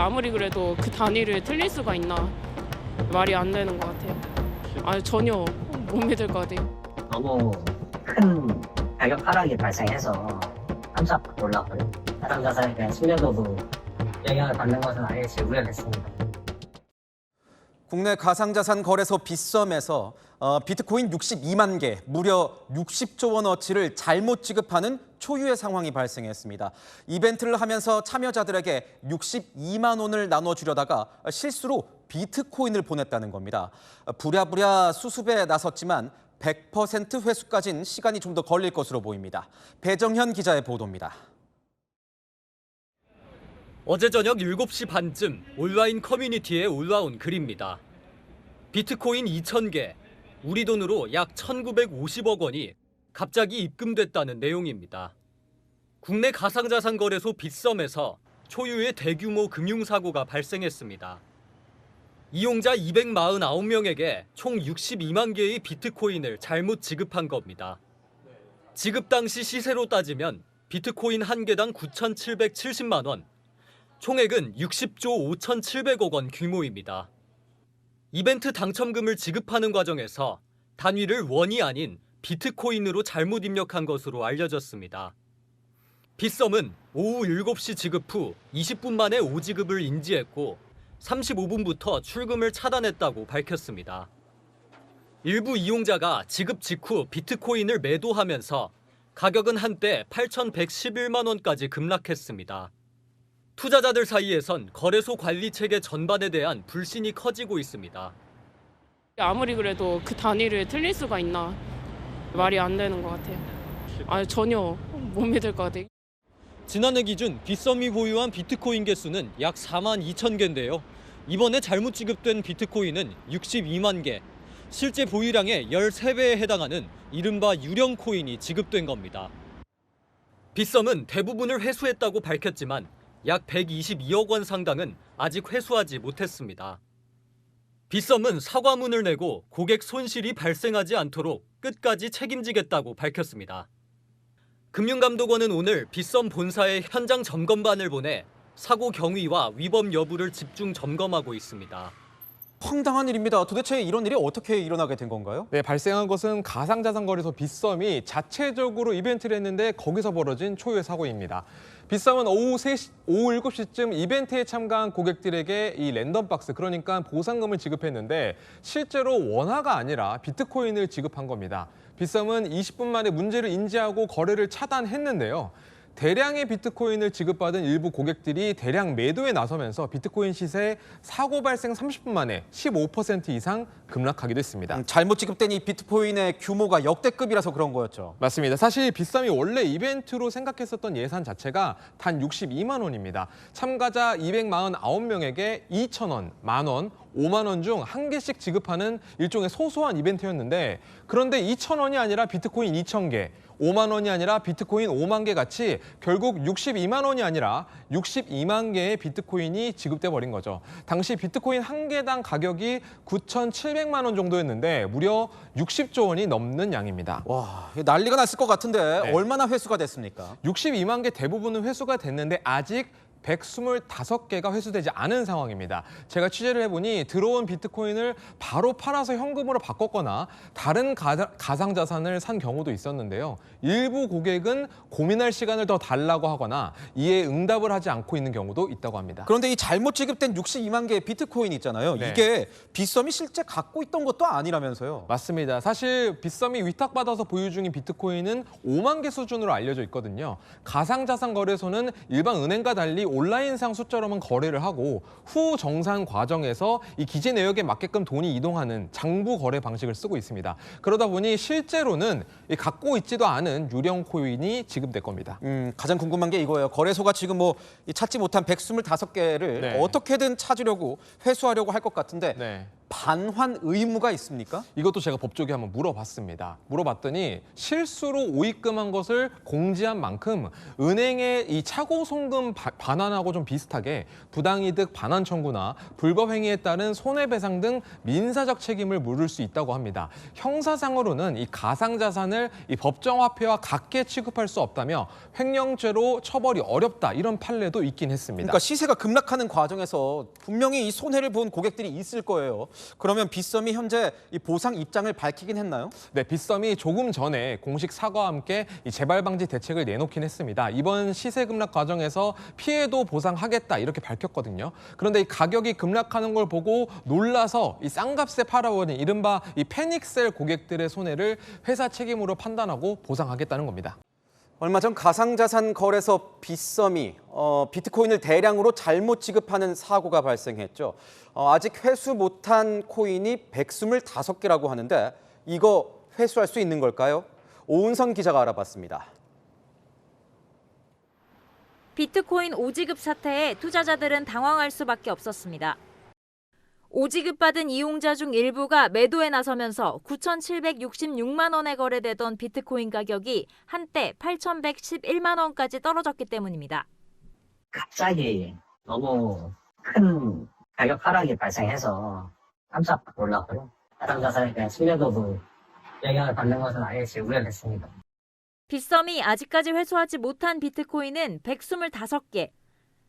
아무리 그래도 그 단위를 틀릴 수가 있나 말이 안 되는 것 같아요. 아니 전혀 못 믿을 것 같아요. 너무 큰 가격 하락이 발생해서 깜짝 놀랐고요. 가상자산에 대한 신뢰도도 영향을 받는 것은 알지 우려됐습니다. 국내 가상자산 거래소 빗썸에서 비트코인 62만 개, 무려 60조 원어치를 잘못 지급하는 초유의 상황이 발생했습니다. 이벤트를 하면서 참여자들에게 62만 원을 나눠주려다가 실수로 비트코인을 보냈다는 겁니다. 부랴부랴 수습에 나섰지만 100% 회수까지는 시간이 좀 더 걸릴 것으로 보입니다. 배정현 기자의 보도입니다. 어제 저녁 7시 반쯤 온라인 커뮤니티에 올라온 글입니다. 비트코인 2,000개, 우리 돈으로 약 1,950억 원이 갑자기 입금됐다는 내용입니다. 국내 가상자산 거래소 빗썸에서 초유의 대규모 금융사고가 발생했습니다. 이용자 249명에게 총 62만 개의 비트코인을 잘못 지급한 겁니다. 지급 당시 시세로 따지면 비트코인 한 개당 9,770만 원, 총액은 60조 5,700억 원 규모입니다. 이벤트 당첨금을 지급하는 과정에서 단위를 원이 아닌 비트코인으로 잘못 입력한 것으로 알려졌습니다. 빗썸은 오후 7시 지급 후 20분 만에 오지급을 인지했고 35분부터 출금을 차단했다고 밝혔습니다. 일부 이용자가 지급 직후 비트코인을 매도하면서 가격은 한때 8,111만 원까지 급락했습니다. 투자자들 사이에선 거래소 관리 체계 전반에 대한 불신이 커지고 있습니다. 아무리 그래도 그 단위를 틀릴 수가 있나 말이 안 되는 것 같아요. 아니 전혀 못 믿을 것 같아요. 지난해 기준 빗썸이 보유한 비트코인 개수는 약 4만 2천 개인데요. 이번에 잘못 지급된 비트코인은 62만 개, 실제 보유량의 13배에 해당하는 이른바 유령 코인이 지급된 겁니다. 빗썸은 대부분을 회수했다고 밝혔지만 약 122억 원 상당은 아직 회수하지 못했습니다. 빗썸은 사과문을 내고 고객 손실이 발생하지 않도록 끝까지 책임지겠다고 밝혔습니다. 금융감독원은 오늘 빗썸 본사에 현장 점검반을 보내 사고 경위와 위법 여부를 집중 점검하고 있습니다. 황당한 일입니다. 도대체 이런 일이 어떻게 일어나게 된 건가요? 네, 발생한 것은 가상자산 거래소 빗썸이 자체적으로 이벤트를 했는데 거기서 벌어진 초유의 사고입니다. 빗썸은 오후 7시쯤 이벤트에 참가한 고객들에게 이 랜덤박스, 그러니까 보상금을 지급했는데 실제로 원화가 아니라 비트코인을 지급한 겁니다. 빗썸은 20분 만에 문제를 인지하고 거래를 차단했는데요. 대량의 비트코인을 지급받은 일부 고객들이 대량 매도에 나서면서 비트코인 시세 사고 발생 30분 만에 15% 이상 급락하기도 했습니다. 잘못 지급된 이 비트코인의 규모가 역대급이라서 그런 거였죠. 맞습니다. 사실 빗썸이 원래 이벤트로 생각했었던 예산 자체가 단 62만 원입니다. 참가자 249명에게 2,000원, 10,000원, 5만 원 중 한 개씩 지급하는 일종의 소소한 이벤트였는데, 그런데 2,000원이 아니라 비트코인 2,000개, 5만 원이 아니라 비트코인 5만 개 같이 결국 62만 원이 아니라 62만 개의 비트코인이 지급돼 버린 거죠. 당시 비트코인 한 개당 가격이 9,700만 원 정도였는데 무려 60조 원이 넘는 양입니다. 와, 난리가 났을 것 같은데 네. 얼마나 회수가 됐습니까? 62만 개 대부분은 회수가 됐는데 아직 125개가 회수되지 않은 상황입니다. 제가 취재를 해보니 들어온 비트코인을 바로 팔아서 현금으로 바꿨거나 다른 가상자산을 산 경우도 있었는데요. 일부 고객은 고민할 시간을 더 달라고 하거나 이에 응답을 하지 않고 있는 경우도 있다고 합니다. 그런데 이 잘못 지급된 62만 개의 비트코인 있잖아요. 네. 이게 빗썸이 실제 갖고 있던 것도 아니라면서요. 맞습니다. 사실 빗썸이 위탁받아서 보유 중인 비트코인은 5만 개 수준으로 알려져 있거든요. 가상자산 거래소는 일반 은행과 달리 온라인상 숫자로만 거래를 하고 후 정산 과정에서 이 기재 내역에 맞게끔 돈이 이동하는 장부 거래 방식을 쓰고 있습니다. 그러다 보니 실제로는 갖고 있지도 않은 유령 코인이 지급될 겁니다. 가장 궁금한 게 이거예요. 거래소가 지금 뭐 찾지 못한 125개를 네. 어떻게든 찾으려고 회수하려고 할 것 같은데 네. 반환 의무가 있습니까? 이것도 제가 법조계 한번 물어봤습니다. 물어봤더니 실수로 오입금한 것을 공지한 만큼 은행의 이 차고 송금 반환하고 좀 비슷하게 부당이득 반환 청구나 불법 행위에 따른 손해배상 등 민사적 책임을 물을 수 있다고 합니다. 형사상으로는 이 가상자산을 이 법정화폐와 같게 취급할 수 없다며 횡령죄로 처벌이 어렵다 이런 판례도 있긴 했습니다. 그러니까 시세가 급락하는 과정에서 분명히 이 손해를 본 고객들이 있을 거예요. 그러면 빗썸이 현재 이 보상 입장을 밝히긴 했나요? 네, 빗썸이 조금 전에 공식 사과와 함께 이 재발 방지 대책을 내놓긴 했습니다. 이번 시세 급락 과정에서 피해도 보상하겠다 이렇게 밝혔거든요. 그런데 이 가격이 급락하는 걸 보고 놀라서 이 싼값에 팔아버린 이른바 이 패닉셀 고객들의 손해를 회사 책임으로 판단하고 보상하겠다는 겁니다. 얼마 전 가상자산 거래소 빗썸이 비트코인을 대량으로 잘못 지급하는 사고가 발생했죠. 아직 회수 못한 코인이 125개라고 하는데 이거 회수할 수 있는 걸까요? 오은선 기자가 알아봤습니다. 비트코인 오지급 사태에 투자자들은 당황할 수밖에 없었습니다. 오지급 받은 이용자 중 일부가 매도에 나서면서 9,766만 원에 거래되던 비트코인 가격이 한때 8,111만 원까지 떨어졌기 때문입니다. 갑자기 너무 큰 가격 하락이 발생해서 깜짝 놀랐고요. 해당 자산에 대한 신뢰도도 영향을 받는 것은 아예 우려됐습니다. 빗썸이 아직까지 회수하지 못한 비트코인은 125개.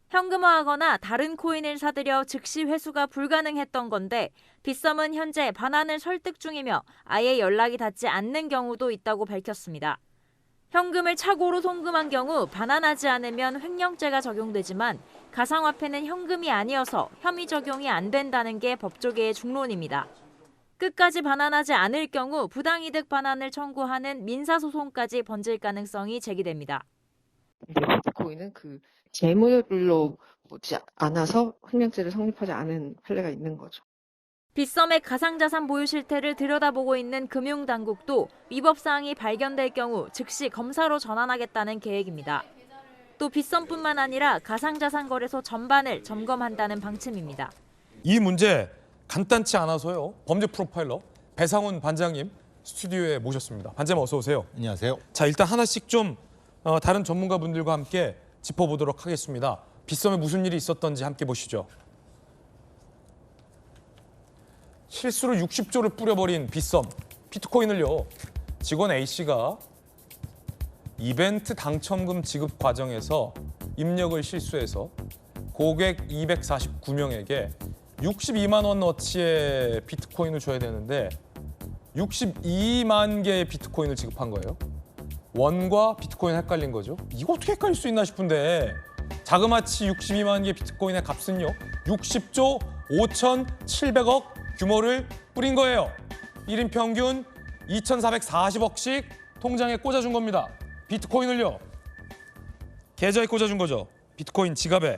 현금화하거나 다른 코인을 사들여 즉시 회수가 불가능했던 건데 빗썸은 현재 반환을 설득 중이며 아예 연락이 닿지 않는 경우도 있다고 밝혔습니다. 현금을 착오로 송금한 경우 반환하지 않으면 횡령죄가 적용되지만 가상화폐는 현금이 아니어서 혐의 적용이 안 된다는 게 법조계의 중론입니다. 끝까지 반환하지 않을 경우 부당이득 반환을 청구하는 민사소송까지 번질 가능성이 제기됩니다. 비트코인은 그 재물로 보지 않아서 횡령죄를 성립하지 않은 판례가 있는 거죠. 빗썸의 가상자산 보유 실태를 들여다보고 있는 금융당국도 위법 사항이 발견될 경우 즉시 검사로 전환하겠다는 계획입니다. 또 빗썸뿐만 아니라 가상자산 거래소 전반을 점검한다는 방침입니다. 이 문제 간단치 않아서요. 범죄 프로파일러 배상훈 반장님 스튜디오에 모셨습니다. 반장님 어서 오세요. 안녕하세요. 자, 일단 하나씩 좀 다른 전문가분들과 함께 짚어보도록 하겠습니다. 빗썸에 무슨 일이 있었던지 함께 보시죠. 실수로 60조를 뿌려버린 빗썸, 비트코인을요. 직원 A씨가 이벤트 당첨금 지급 과정에서 입력을 실수해서 고객 249명에게 62만 원어치의 비트코인을 줘야 되는데 62만 개의 비트코인을 지급한 거예요. 원과 비트코인 헷갈린 거죠. 이거 어떻게 헷갈릴 수 있나 싶은데 자그마치 62만 개 비트코인의 값은요. 60조 5,700억 규모를 뿌린 거예요. 1인 평균 2,440억씩 통장에 꽂아준 겁니다. 비트코인을요. 계좌에 꽂아준 거죠. 비트코인 지갑에.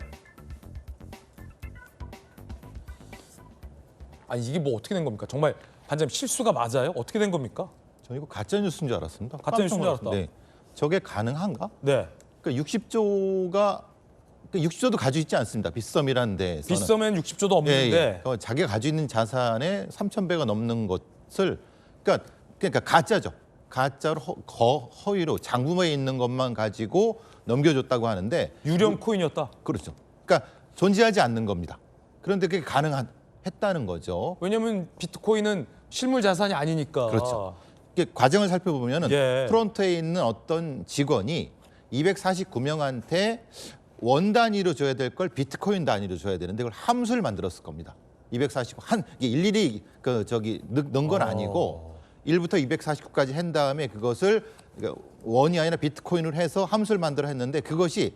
아니 이게 뭐 어떻게 된 겁니까? 정말 반장님 실수가 맞아요? 어떻게 된 겁니까? 저 이거 가짜 뉴스인 줄 알았습니다. 가짜 뉴스인 줄 알았다. 네. 저게 가능한가? 네. 그러니까 60조도 가지고 있지 않습니다. 빗썸이라는 데에서는. 빗썸엔 60조도 없는데 자기가 가지고 있는 자산의 3,000배가 넘는 것을 그러니까 가짜죠. 가짜로 허위로 장부모에 있는 것만 가지고 넘겨줬다고 하는데 유령 코인이었다. 그렇죠. 그러니까 존재하지 않는 겁니다. 그런데 그게 가능했다는 거죠. 왜냐하면 비트코인은 실물 자산이 아니니까. 그렇죠. 과정을 살펴보면 예. 프론트에 있는 어떤 직원이 249명한테 원 단위로 줘야 될 걸 비트코인 단위로 줘야 되는데 그걸 함수를 만들었을 겁니다. 249 이게 일일이 넣은 건 아니고 1부터 249까지 한 다음에 그것을 원이 아니라 비트코인으로 해서 함수를 만들어 했는데 그것이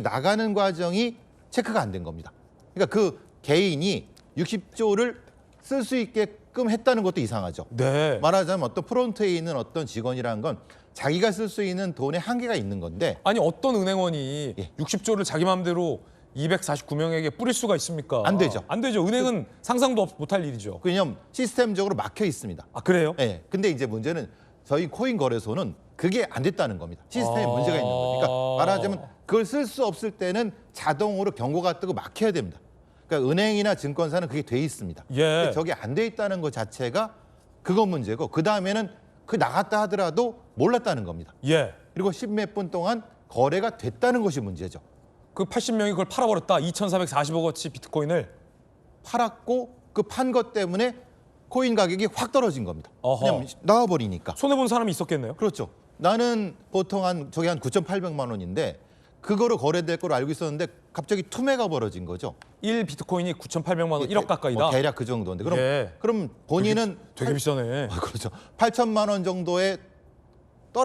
나가는 과정이 체크가 안 된 겁니다. 그러니까 그 개인이 60조를 쓸 수 있게끔 했다는 것도 이상하죠. 네. 말하자면 어떤 프론트에 있는 어떤 직원이라는 건 자기가 쓸 수 있는 돈의 한계가 있는 건데 아니 어떤 은행원이 예. 60조를 자기 마음대로 249명에게 뿌릴 수가 있습니까? 안 되죠. 안 되죠. 은행은 상상도 못할 일이죠. 왜냐하면 시스템적으로 막혀 있습니다. 아 그래요? 네. 근데 이제 문제는 저희 코인 거래소는 그게 안 됐다는 겁니다. 시스템에 문제가 있는 거예요. 그러니까 말하자면 그걸 쓸 수 없을 때는 자동으로 경고가 뜨고 막혀야 됩니다. 그러니까 은행이나 증권사는 그게 돼 있습니다. 예. 근데 저게 안 돼 있다는 것 자체가 그건 문제고 그 다음에는 그 나갔다 하더라도 몰랐다는 겁니다. 예. 그리고 10몇 분 동안 거래가 됐다는 것이 문제죠. 그 80명이 그걸 팔아버렸다. 2,440억어치 비트코인을. 팔았고 그 판 것 때문에 코인 가격이 확 떨어진 겁니다. 어허. 그냥 나와버리니까. 손해본 사람이 있었겠네요. 그렇죠. 나는 보통 저게 한 9,800만 원인데 그거로 거래될 걸 알고 있었는데 갑자기 투매가 벌어진 거죠. 1 비트코인이 9,800만 원, 1억 가까이다. 뭐 대략 그 정도인데 그럼 예. 그럼 본인은 되게 비싸네. 그렇죠. 8천만 원 정도에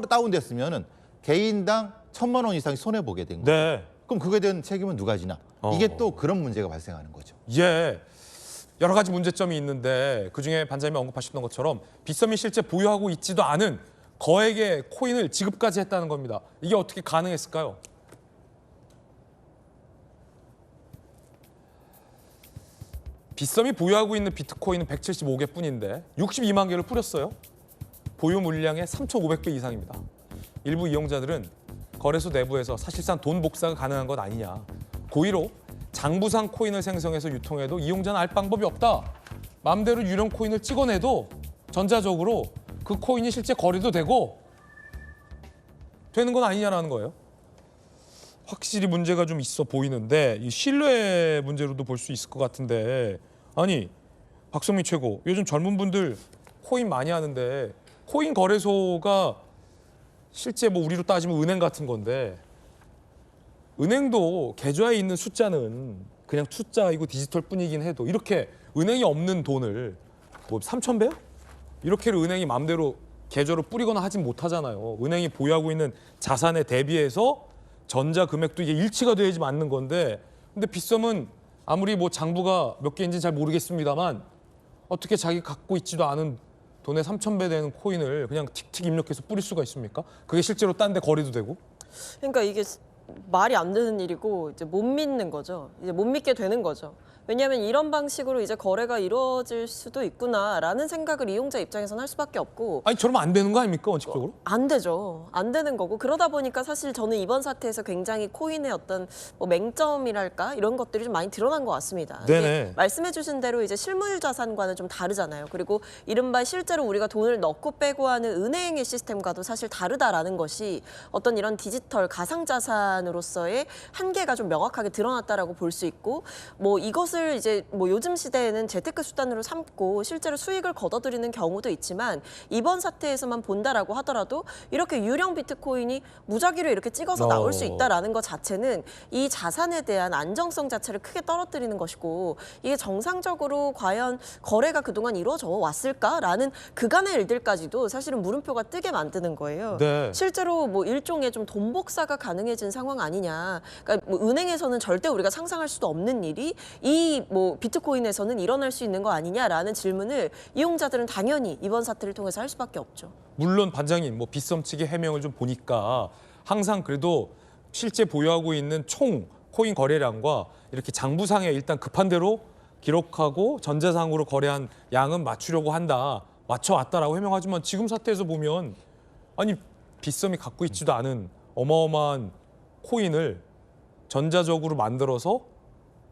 다운됐으면은 개인당 1,000만 원 이상 손해 보게 된 거예요. 네. 그럼 그거에 대한 책임은 누가 지나? 이게 또 그런 문제가 발생하는 거죠. 예. 여러 가지 문제점이 있는데 그중에 반장님이 언급하셨던 것처럼 빗썸이 실제 보유하고 있지도 않은 거액의 코인을 지급까지 했다는 겁니다. 이게 어떻게 가능했을까요? 빗썸이 보유하고 있는 비트코인은 175개 뿐인데 62만 개를 뿌렸어요. 보유 물량의 3,500배 이상입니다. 일부 이용자들은 거래소 내부에서 사실상 돈 복사가 가능한 것 아니냐. 고의로 장부상 코인을 생성해서 유통해도 이용자는 알 방법이 없다. 맘대로 유령 코인을 찍어내도 전자적으로 그 코인이 실제 거래도 되고 되는 건 아니냐라는 거예요. 확실히 문제가 좀 있어 보이는데 이 신뢰 문제로도 볼 수 있을 것 같은데 아니 박성민 최고 요즘 젊은 분들 코인 많이 하는데 코인 거래소가 실제 뭐 우리로 따지면 은행 같은 건데 은행도 계좌에 있는 숫자는 그냥 숫자이고 디지털 뿐이긴 해도 이렇게 은행이 없는 돈을 뭐 3,000배요? 이렇게를 은행이 마음대로 계좌로 뿌리거나 하진 못하잖아요. 은행이 보유하고 있는 자산에 대비해서 전자 금액도 이게 일치가 돼야지 맞는 건데 근데 빗썸은 아무리 뭐 장부가 몇 개인지 잘 모르겠습니다만 어떻게 자기 갖고 있지도 않은 돈의 3,000배 되는 코인을 그냥 틱틱 입력해서 뿌릴 수가 있습니까? 그게 실제로 딴 데 거래도 되고? 그러니까 이게 말이 안 되는 일이고 이제 못 믿는 거죠. 이제 못 믿게 되는 거죠. 왜냐하면 이런 방식으로 이제 거래가 이루어질 수도 있구나라는 생각을 이용자 입장에서는 할 수밖에 없고 아니 저러면 안 되는 거 아닙니까 원칙적으로? 안 되죠. 안 되는 거고 그러다 보니까 사실 저는 이번 사태에서 굉장히 코인의 어떤 뭐 맹점이랄까 이런 것들이 좀 많이 드러난 것 같습니다. 네네. 말씀해주신 대로 이제 실물 자산과는 좀 다르잖아요. 그리고 이른바 실제로 우리가 돈을 넣고 빼고 하는 은행의 시스템과도 사실 다르다라는 것이 어떤 이런 디지털 가상 자산으로서의 한계가 좀 명확하게 드러났다라고 볼 수 있고 뭐 이것을 이제 뭐 요즘 시대에는 재테크 수단으로 삼고 실제로 수익을 거둬들이는 경우도 있지만 이번 사태에서만 본다라고 하더라도 이렇게 유령 비트코인이 무작위로 이렇게 찍어서 나올 수 있다라는 것 자체는 이 자산에 대한 안정성 자체를 크게 떨어뜨리는 것이고 이게 정상적으로 과연 거래가 그동안 이루어져 왔을까라는 그간의 일들까지도 사실은 물음표가 뜨게 만드는 거예요. 네. 실제로 뭐 일종의 좀 돈 복사가 가능해진 상황 아니냐. 그러니까 뭐 은행에서는 절대 우리가 상상할 수도 없는 일이 이 뭐 비트코인에서는 일어날 수 있는 거 아니냐라는 질문을 이용자들은 당연히 이번 사태를 통해서 할 수밖에 없죠. 물론 반장님 뭐 빗썸 측의 해명을 좀 보니까 항상 그래도 실제 보유하고 있는 총 코인 거래량과 이렇게 장부상에 일단 급한 대로 기록하고 전자상으로 거래한 양은 맞추려고 한다. 맞춰왔다라고 해명하지만 지금 사태에서 보면 아니 빗썸이 갖고 있지도 않은 어마어마한 코인을 전자적으로 만들어서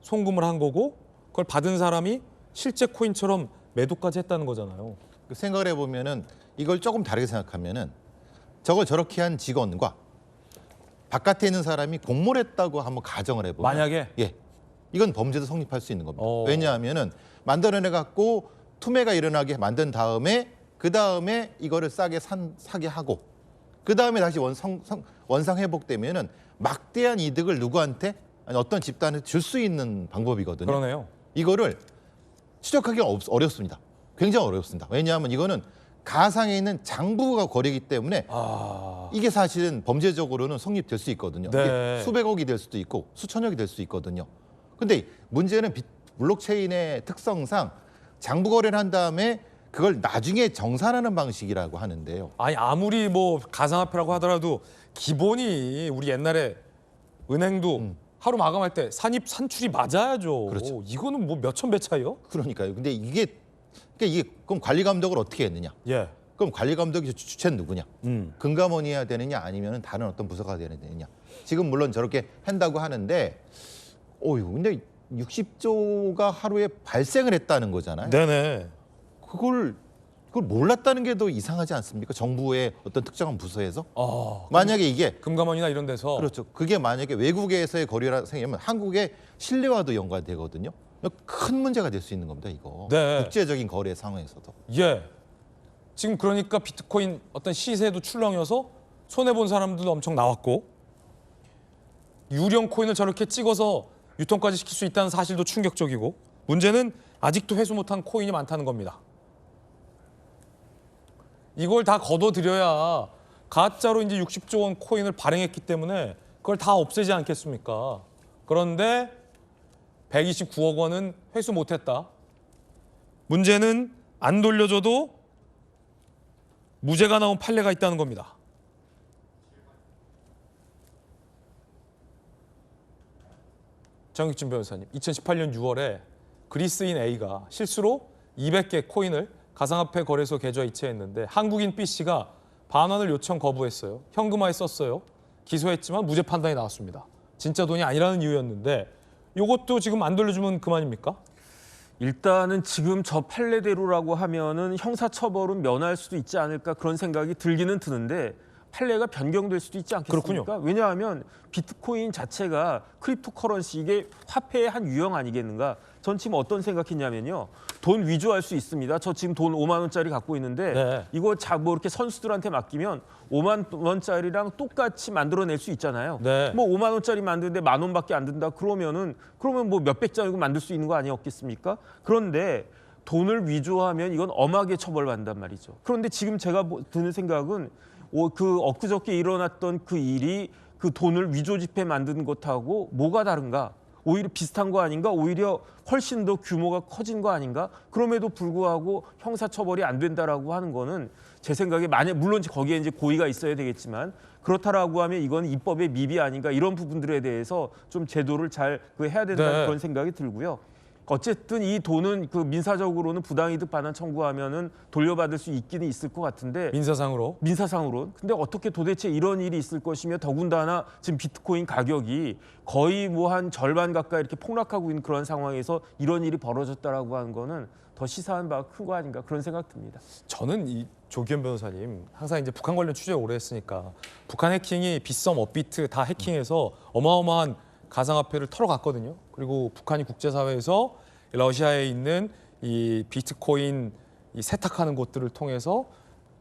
송금을 한 거고 그걸 받은 사람이 실제 코인처럼 매도까지 했다는 거잖아요. 생각을 해보면은 이걸 조금 다르게 생각하면은 저걸 저렇게 한 직원과 바깥에 있는 사람이 공모를 했다고 한번 가정을 해보면 만약에? 예, 이건 범죄도 성립할 수 있는 겁니다. 왜냐하면은 만들어내 갖고 투매가 일어나게 만든 다음에 그 다음에 이거를 싸게 사게 하고 그 다음에 다시 원상 회복되면은 막대한 이득을 누구한테 아니 어떤 집단에 줄 수 있는 방법이거든요. 그러네요. 이거를 추적하기가 어렵습니다. 굉장히 어렵습니다. 왜냐하면 이거는 가상에 있는 장부가 거래이기 때문에 이게 사실은 범죄적으로는 성립될 수 있거든요. 네. 이게 수백억이 될 수도 있고 수천억이 될 수 있거든요. 근데 문제는 블록체인의 특성상 장부 거래를 한 다음에 그걸 나중에 정산하는 방식이라고 하는데요. 아니 아무리 뭐 가상화폐라고 하더라도 기본이 우리 옛날에 은행도 하루 마감할 때 산출이 맞아야죠. 그렇죠. 이거는 뭐 몇천 배 차이요? 그러니까요. 근데 이게 그럼 관리 감독을 어떻게 했느냐? 예. 그럼 관리 감독이 주체는 누구냐? 금감원이 해야 되느냐 아니면 다른 어떤 부서가 해야 되느냐? 지금 물론 저렇게 한다고 하는데 근데 60조가 하루에 발생을 했다는 거잖아요. 네네. 그걸 몰랐다는 게 더 이상하지 않습니까? 정부의 어떤 특정한 부서에서. 아, 만약에 이게 금감원이나 이런 데서 그렇죠. 그게 만약에 외국에서의 거래가 생기면 한국의 신뢰와도 연관되거든요. 큰 문제가 될 수 있는 겁니다, 이거. 네. 국제적인 거래 상황에서도. 예. 지금 그러니까 비트코인 어떤 시세도 출렁여서 손해 본 사람들도 엄청 나왔고 유령 코인을 저렇게 찍어서 유통까지 시킬 수 있다는 사실도 충격적이고 문제는 아직도 회수 못한 코인이 많다는 겁니다. 이걸 다 걷어들여야 가짜로 이제 60조 원 코인을 발행했기 때문에 그걸 다 없애지 않겠습니까? 그런데 129억 원은 회수 못했다. 문제는 안 돌려줘도 무죄가 나온 판례가 있다는 겁니다. 정익준 변호사님, 2018년 6월에 그리스인 A가 실수로 200개 코인을 가상화폐 거래소 계좌에 이체했는데 한국인 B씨가 반환을 요청 거부했어요. 현금화에 썼어요. 기소했지만 무죄 판단이 나왔습니다. 진짜 돈이 아니라는 이유였는데 이것도 지금 안 돌려주면 그만입니까? 일단은 지금 저 판례대로라고 하면은 형사처벌은 면할 수도 있지 않을까 그런 생각이 들기는 드는데 판례가 변경될 수도 있지 않겠습니까? 그렇군요. 왜냐하면 비트코인 자체가 크립토커런시 이게 화폐의 한 유형 아니겠는가? 전 지금 어떤 생각했냐면요. 돈 위조할 수 있습니다. 저 지금 돈 5만 원짜리 갖고 있는데 네. 이거 뭐 이렇게 선수들한테 맡기면 5만 원짜리랑 똑같이 만들어낼 수 있잖아요. 네. 뭐 5만 원짜리 만드는데 1만 원밖에 안 든다. 그러면 뭐 몇백 장이고 만들 수 있는 거 아니었겠습니까? 그런데 돈을 위조하면 이건 엄하게 처벌받는단 말이죠. 그런데 지금 제가 드는 생각은 그 엊그저께 일어났던 그 일이 그 돈을 위조 지폐 만드는 것하고 뭐가 다른가? 오히려 비슷한 거 아닌가? 오히려 훨씬 더 규모가 커진 거 아닌가? 그럼에도 불구하고 형사처벌이 안 된다라고 하는 거는 제 생각에 물론 거기에 이제 고의가 있어야 되겠지만 그렇다라고 하면 이건 입법의 미비 아닌가 이런 부분들에 대해서 좀 제도를 잘 해야 된다는 네. 그런 생각이 들고요. 어쨌든 이 돈은 그 민사적으로는 부당이득 반환 청구하면은 돌려받을 수 있기는 있을 것 같은데 민사상으로. 근데 어떻게 도대체 이런 일이 있을 것이며 더군다나 지금 비트코인 가격이 거의 뭐 한 절반 가까이 이렇게 폭락하고 있는 그런 상황에서 이런 일이 벌어졌다라고 하는 거는 더 시사한 바가 큰 거 아닌가 그런 생각 듭니다. 저는 이 조기현 변호사님 항상 이제 북한 관련 취재 오래 했으니까 북한 해킹이 빗썸, 업비트 다 해킹해서 어마어마한 가상화폐를 털어갔거든요. 그리고 북한이 국제사회에서 러시아에 있는 이 비트코인 이 세탁하는 곳들을 통해서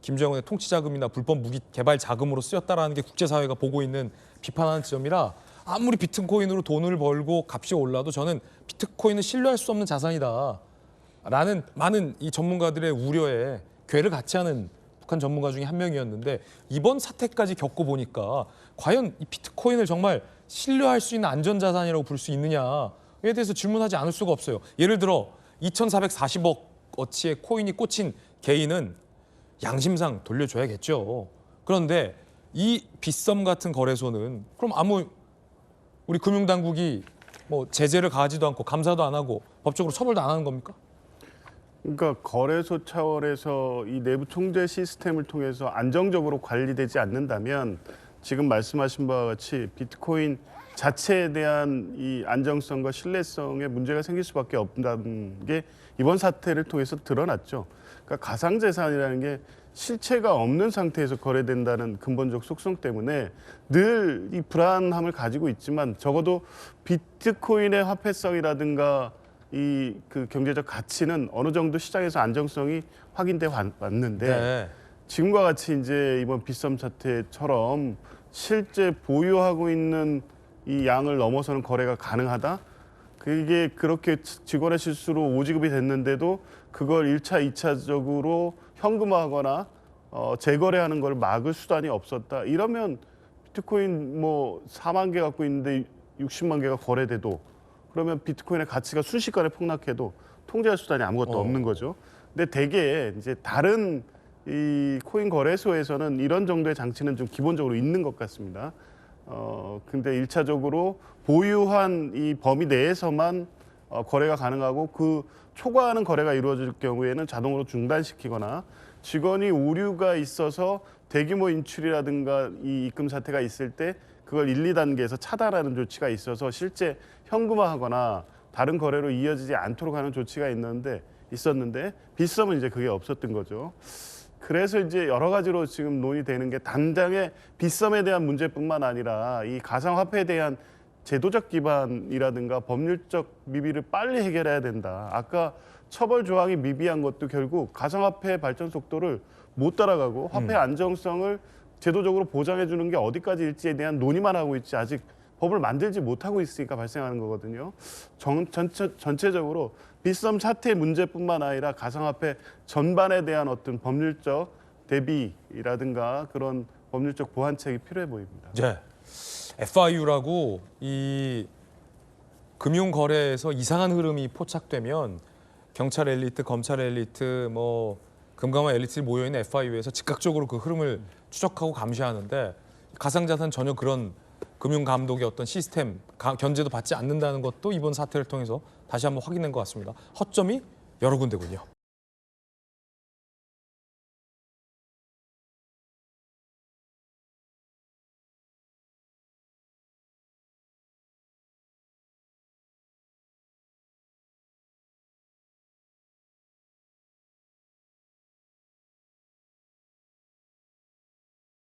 김정은의 통치자금이나 불법 무기 개발 자금으로 쓰였다라는 게 국제사회가 보고 있는 비판하는 지점이라 아무리 비트코인으로 돈을 벌고 값이 올라도 저는 비트코인은 신뢰할 수 없는 자산이다. 라는 많은 이 전문가들의 우려에 궤를 같이 하는 북한 전문가 중에 한 명이었는데 이번 사태까지 겪어보니까 과연 이 비트코인을 정말 신뢰할 수 있는 안전자산이라고 볼 수 있느냐에 대해서 질문하지 않을 수가 없어요. 예를 들어 2,440억 어치의 코인이 꽂힌 개인은 양심상 돌려줘야겠죠. 그런데 이 빗썸 같은 거래소는 그럼 우리 금융당국이 뭐 제재를 가하지도 않고 감사도 안 하고 법적으로 처벌도 안 하는 겁니까? 그러니까 거래소 차원에서 이 내부 통제 시스템을 통해서 안정적으로 관리되지 않는다면 지금 말씀하신 바와 같이 비트코인 자체에 대한 이 안정성과 신뢰성에 문제가 생길 수밖에 없다는 게 이번 사태를 통해서 드러났죠. 그러니까 가상자산이라는 게 실체가 없는 상태에서 거래된다는 근본적 속성 때문에 늘 이 불안함을 가지고 있지만 적어도 비트코인의 화폐성이라든가 이 그 경제적 가치는 어느 정도 시장에서 안정성이 확인돼 왔는데 네. 지금과 같이 이제 이번 빗썸 사태처럼 실제 보유하고 있는 이 양을 넘어서는 거래가 가능하다? 그게 그렇게 직원의 실수로 오지급이 됐는데도 그걸 1차, 2차적으로 현금화하거나 재거래하는 걸 막을 수단이 없었다. 이러면 비트코인 뭐 4만 개 갖고 있는데 60만 개가 거래돼도 그러면 비트코인의 가치가 순식간에 폭락해도 통제할 수단이 아무것도 없는 거죠. 근데 대개 이제 다른 이 코인 거래소에서는 이런 정도의 장치는 좀 기본적으로 있는 것 같습니다. 근데 1차적으로 보유한 이 범위 내에서만 거래가 가능하고 그 초과하는 거래가 이루어질 경우에는 자동으로 중단시키거나 직원이 오류가 있어서 대규모 인출이라든가 이 입금 사태가 있을 때 그걸 1, 2단계에서 차단하는 조치가 있어서 실제 현금화하거나 다른 거래로 이어지지 않도록 하는 조치가 있었는데 빗썸은 이제 그게 없었던 거죠. 그래서 이제 여러 가지로 지금 논의되는 게 당장의 빗썸에 대한 문제뿐만 아니라 이 가상화폐에 대한 제도적 기반이라든가 법률적 미비를 빨리 해결해야 된다. 아까 처벌 조항이 미비한 것도 결국 가상화폐 발전 속도를 못 따라가고 화폐 안정성을 제도적으로 보장해 주는 게 어디까지일지에 대한 논의만 하고 있지 아직 법을 만들지 못하고 있으니까 발생하는 거거든요. 전체적으로 빗썸 사태 문제뿐만 아니라 가상화폐 전반에 대한 어떤 법률적 대비라든가 그런 법률적 보완책이 필요해 보입니다. 네. FIU라고 이 금융 거래에서 이상한 흐름이 포착되면 경찰 엘리트, 검찰 엘리트, 뭐 금감원 엘리트들이 모여 있는 FIU에서 즉각적으로 그 흐름을 추적하고 감시하는데 가상자산 전혀 그런 금융 감독의 어떤 시스템 견제도 받지 않는다는 것도 이번 사태를 통해서 다시 한번 확인된 것 같습니다. 허점이 여러 군데군요.